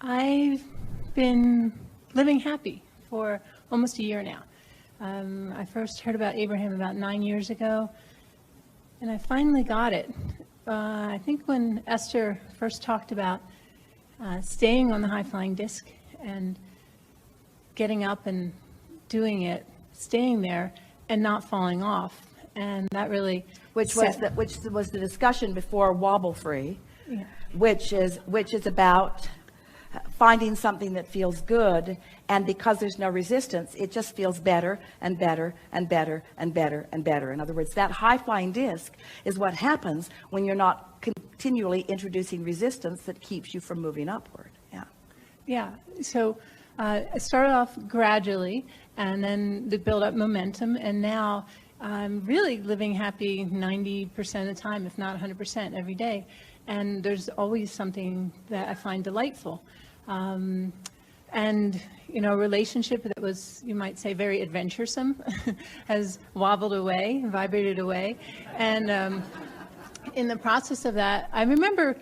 I've been living happy for almost a year now. I first heard about Abraham about 9 years ago, and I finally got it. I think when Esther first talked about staying on the high-flying disc and getting up and doing it, staying there and not falling off, and that really which was the discussion before Wobble Free, yeah. which is about finding something that feels good, and because there's no resistance, it just feels better and better and better and better and better. In other words, that high-flying disc is what happens when you're not continually introducing resistance that keeps you from moving upward. Yeah. So I started off gradually, and then to build up momentum, and now I'm really living happy 90% of the time, if not 100% every day. And there's always something that I find delightful. And, you know, a relationship that was, you might say, very adventuresome has wobbled away, vibrated away. And in the process of that, I remember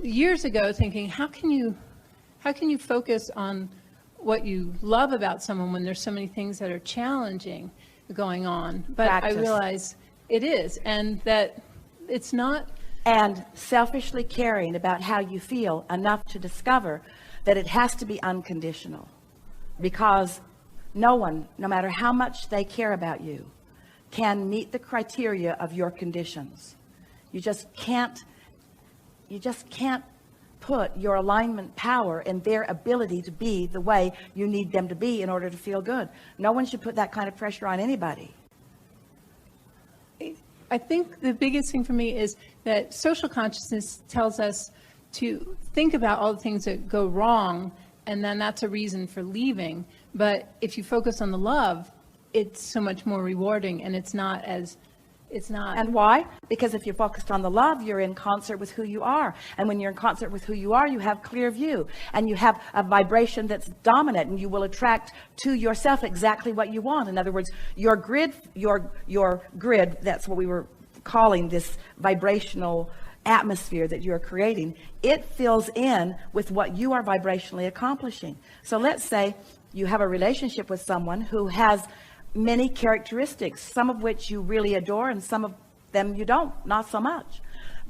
years ago thinking, how can you focus on what you love about someone when there's so many things that are challenging going on? But Practice. I realize it is, and that it's not. And selfishly caring about how you feel enough to discover that it has to be unconditional, because no one, no matter how much they care about you, can meet the criteria of your conditions. You just can't put your alignment power in their ability to be the way you need them to be in order to feel good. No one should put that kind of pressure on anybody. I think the biggest thing for me is that social consciousness tells us to think about all the things that go wrong, and then that's a reason for leaving. But if you focus on the love, it's so much more rewarding, and it's not. And why? Because if you're focused on the love, you're in concert with who you are. And when you're in concert with who you are, you have clear view, and you have a vibration that's dominant, and you will attract to yourself exactly what you want. In other words, your grid, that's what we were calling this vibrational atmosphere that you're creating. It fills in with what you are vibrationally accomplishing. So let's say you have a relationship with someone who has many characteristics, some of which you really adore and some of them you don't, not so much.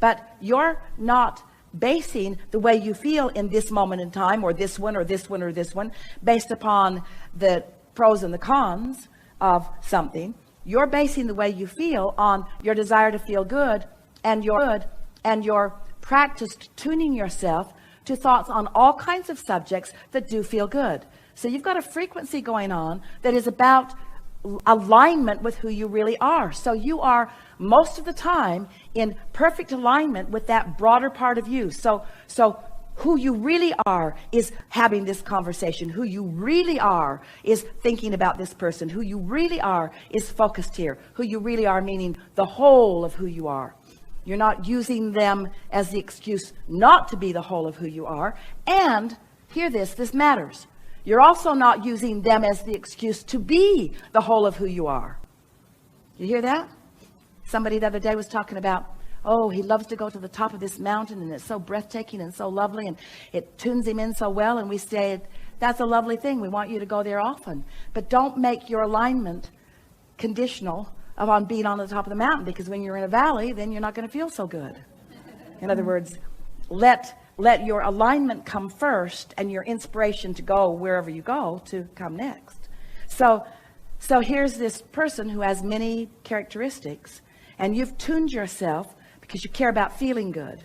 But you're not basing the way you feel in this moment in time, or this one, or this one, or this one, based upon the pros and the cons of something. You're basing the way you feel on your desire to feel good, and your practiced tuning yourself to thoughts on all kinds of subjects that do feel good. So you've got a frequency going on that is about alignment with who you really are. So you are most of the time in perfect alignment with that broader part of you. So who you really are is having this conversation. Who you really are is thinking about this person. Who you really are is focused here. Who you really are, meaning the whole of who you are. You're not using them as the excuse not to be the whole of who you are. And hear this matters. You're also not using them as the excuse to be the whole of who you are. You hear that? Somebody the other day was talking about, oh, he loves to go to the top of this mountain, and it's so breathtaking and so lovely, and it tunes him in so well. And we say, that's a lovely thing. We want you to go there often. But don't make your alignment conditional on being on the top of the mountain, because when you're in a valley, then you're not going to feel so good. In other words, let your alignment come first, and your inspiration to go wherever you go to come next. So here's this person who has many characteristics, and you've tuned yourself because you care about feeling good.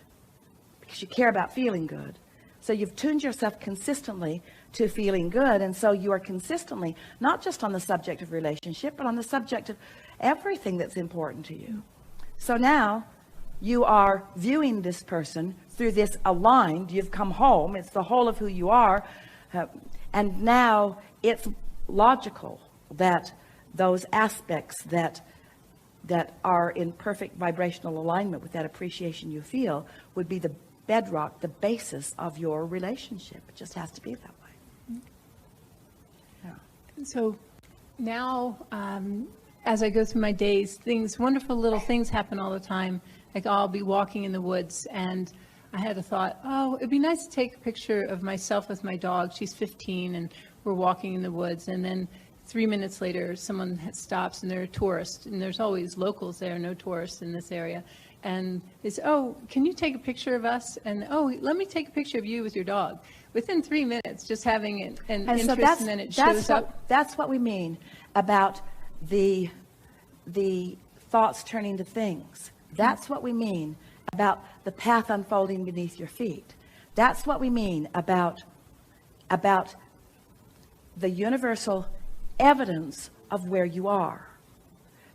So you've tuned yourself consistently to feeling good, and so you are consistently not just on the subject of relationship, but on the subject of everything that's important to you. So now you are viewing this person through this aligned, you've come home, it's the whole of who you are, and now it's logical that those aspects that are in perfect vibrational alignment with that appreciation you feel would be the bedrock, the basis of your relationship. It just has to be that way. Yeah. So now, as I go through my days, wonderful little things happen all the time. Like I'll be walking in the woods, and I had a thought, oh, it'd be nice to take a picture of myself with my dog. She's 15 and we're walking in the woods. And then 3 minutes later, someone stops and they're a tourist. And there's always locals there, no tourists in this area. And they say, oh, can you take a picture of us? And, oh, let me take a picture of you with your dog. Within 3 minutes, just having an interest, so and then it shows up. That's what we mean about the thoughts turning to things. That's what we mean about the path unfolding beneath your feet. That's what we mean about the universal evidence of where you are.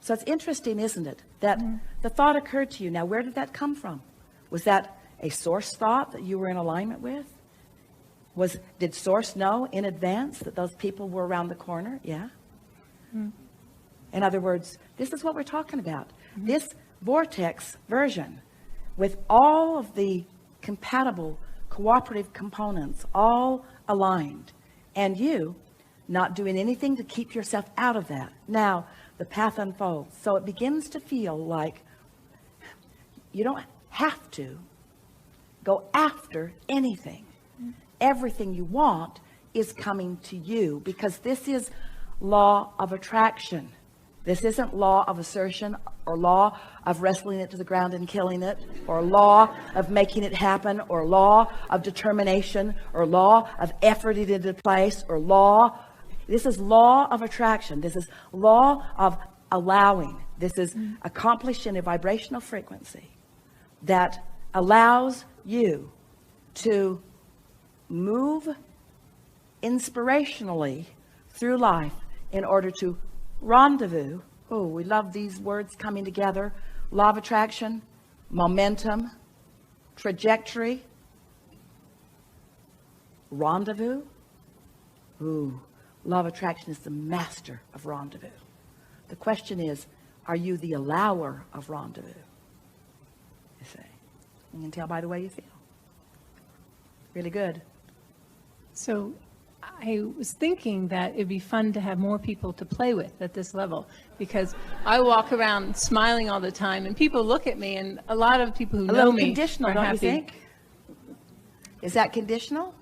So it's interesting, isn't it, that the thought occurred to you. Now, where did that come from? Was that a source thought that you were in alignment with? Did source know in advance that those people were around the corner? Yeah. In other words, this is what we're talking about. This vortex version with all of the compatible cooperative components all aligned, and you not doing anything to keep yourself out of that. Now the path unfolds. So it begins to feel like you don't have to go after anything. Everything you want is coming to you, because this is law of attraction. This isn't law of assertion or law of wrestling it to the ground and killing it, or law of making it happen, or law of determination, or law of efforting it into place, or law. This is law of attraction. This is law of allowing. This is accomplished in a vibrational frequency that allows you to move inspirationally through life in order to rendezvous. Oh, we love these words coming together. Law of attraction, momentum, trajectory, rendezvous. Ooh, law of attraction is the master of rendezvous. The question is, are you the allower of rendezvous? You see, you can tell by the way you feel. Really good. So I was thinking that it'd be fun to have more people to play with at this level, because I walk around smiling all the time and people look at me, and a lot of people who know me a little conditional, don't you think? Is that conditional?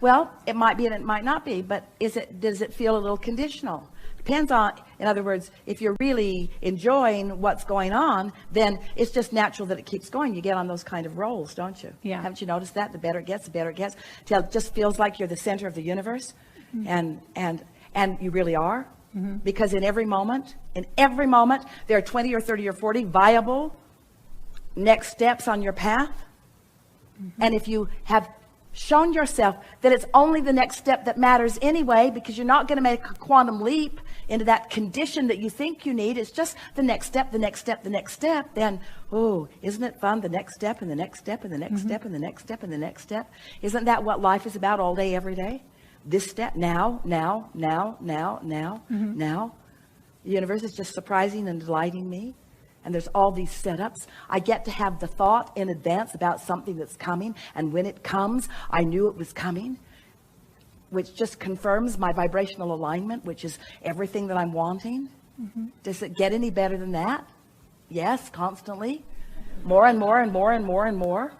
Well, it might be and it might not be, but does it feel a little conditional? Depends on, in other words, if you're really enjoying what's going on, then it's just natural that it keeps going. You get on those kind of rolls, don't you? Yeah. Haven't you noticed that? The better it gets, till it just feels like you're the center of the universe. And you really are. Because in every moment, there are 20 or 30 or 40 viable next steps on your path. And if you have shown yourself that it's only the next step that matters anyway, because you're not going to make a quantum leap into that condition that you think you need, it's just the next step, the next step, the next step, then, oh, isn't it fun? The next step and the next step and the next step and the next step and the next step. Isn't that what life is about all day, every day? This step, now. The universe is just surprising and delighting me. And there's all these setups. I get to have the thought in advance about something that's coming. And when it comes, I knew it was coming, which just confirms my vibrational alignment, which is everything that I'm wanting. Does it get any better than that? Yes, constantly. More and more and more and more and more.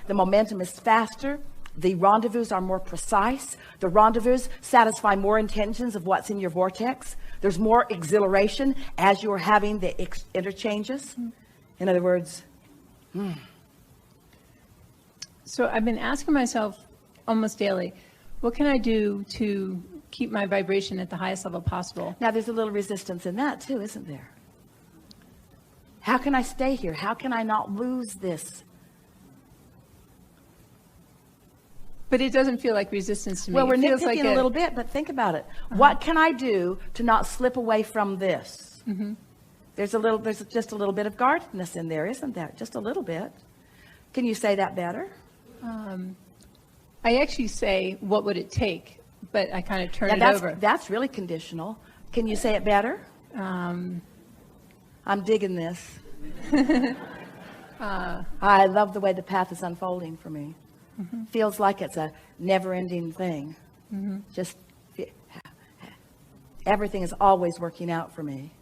The momentum is faster. The rendezvous are more precise. The rendezvous satisfy more intentions of what's in your vortex. There's more exhilaration as you're having the interchanges. In other words, So I've been asking myself almost daily, what can I do to keep my vibration at the highest level possible? now there's a little resistance in that too, isn't there? How can I stay here? How can I not lose this? But it doesn't feel like resistance to me. Well, we're It feels nitpicking like a little bit, but think about it. What can I do to not slip away from this? There's just a little bit of guardedness in there, isn't there? Just a little bit. Can you say that better? I actually say, what would it take? But I kind of turn it that's, over. That's really conditional. Can you say it better? I'm digging this. I love the way the path is unfolding for me. Feels like it's a never-ending thing. Just everything is always working out for me.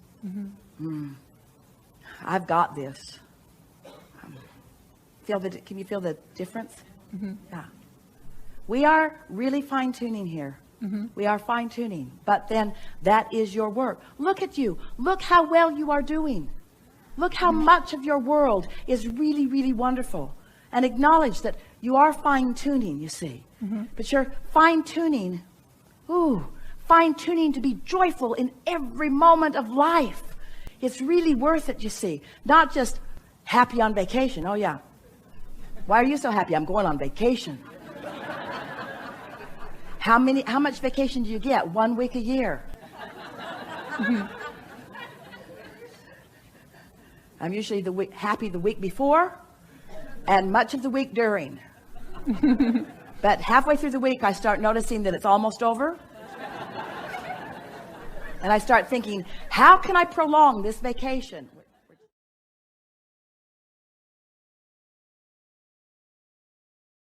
I've got this. can you feel the difference? Yeah. We are really fine-tuning here. We are fine-tuning, but then that is your work. Look at you. Look how well you are doing. Look how much of your world is really, really wonderful. And acknowledge that you are fine-tuning, you see. But you're fine-tuning, fine-tuning to be joyful in every moment of life. It's really worth it, you see. Not just happy on vacation. Oh, yeah. Why are you so happy? I'm going on vacation. How much vacation do you get? 1 week a year. I'm usually happy the week before and much of the week during. But halfway through the week, I start noticing that it's almost over. And I start thinking, how can I prolong this vacation?